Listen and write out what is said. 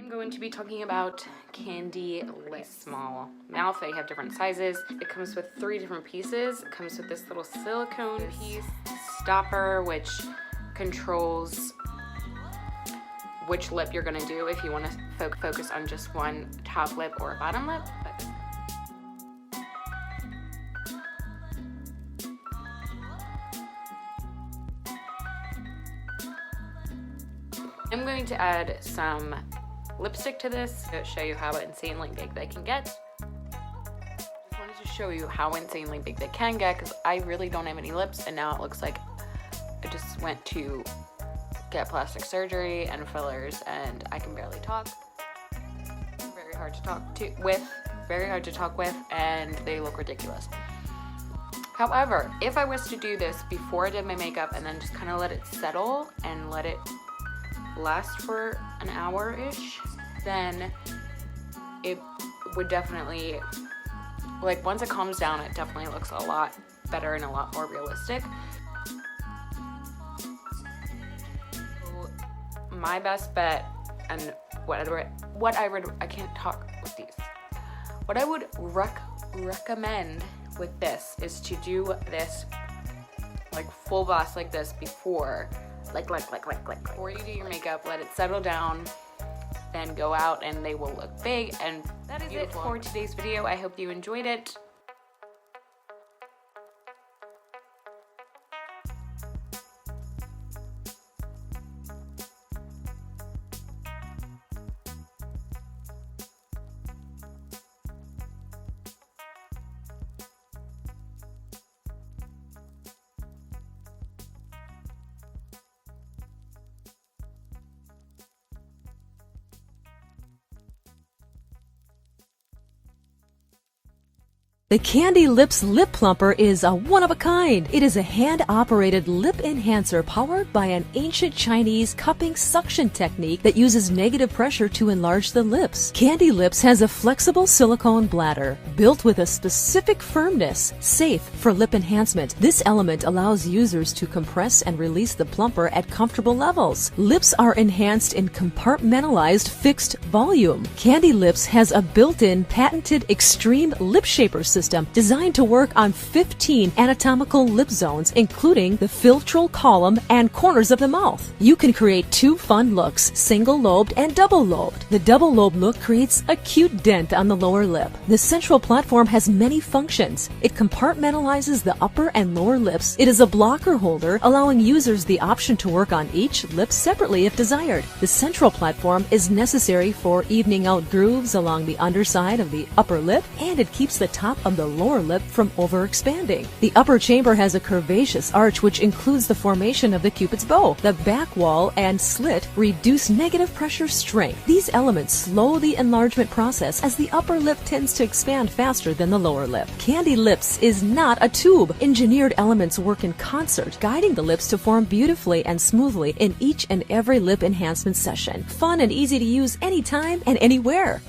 I'm going to be talking about CandyLipz small mouth. They have different sizes. It comes with 3 different pieces. It comes with this little silicone piece, stopper, which controls which lip you're gonna do if you want to focus on just one top lip or a bottom lip. I'm going to add some lipstick to this to show you how insanely big they can get. Just wanted to show you how insanely big they can get because I really don't have any lips, and now it looks like I just went to get plastic surgery and fillers and I can barely talk. Very hard to talk with, and they look ridiculous. However, if I was to do this before I did my makeup and then just kind of let it settle and let it last for an hour-ish, then it would definitely, like, once it calms down, it definitely looks a lot better and a lot more realistic. So my best bet, and what I would recommend with this is to do this like full blast like this before before you do your makeup. Let it settle down, then go out and they will look big. And that is it for today's video. I hope you enjoyed it. The CandyLipz Lip Plumper is a one-of-a-kind. It is a hand-operated lip enhancer powered by an ancient Chinese cupping suction technique that uses negative pressure to enlarge the lips. CandyLipz has a flexible silicone bladder built with a specific firmness, safe for lip enhancement. This element allows users to compress and release the plumper at comfortable levels. Lips are enhanced in compartmentalized fixed volume. CandyLipz has a built-in patented extreme lip shaper system designed to work on 15 anatomical lip zones, including the philtral column and corners of the mouth. You can create 2 fun looks, single-lobed and double-lobed. The double-lobed look creates a cute dent on the lower lip. The central platform has many functions. It compartmentalizes the upper and lower lips. It is a blocker holder, allowing users the option to work on each lip separately if desired. The central platform is necessary for evening out grooves along the underside of the upper lip, and it keeps the top of the lower lip from overexpanding. The upper chamber has a curvaceous arch which includes the formation of the Cupid's bow. The back wall and slit reduce negative pressure strength. These elements slow the enlargement process as the upper lip tends to expand faster than the lower lip. CandyLipz is not a tube. Engineered elements work in concert, guiding the lips to form beautifully and smoothly in each and every lip enhancement session. Fun and easy to use anytime and anywhere.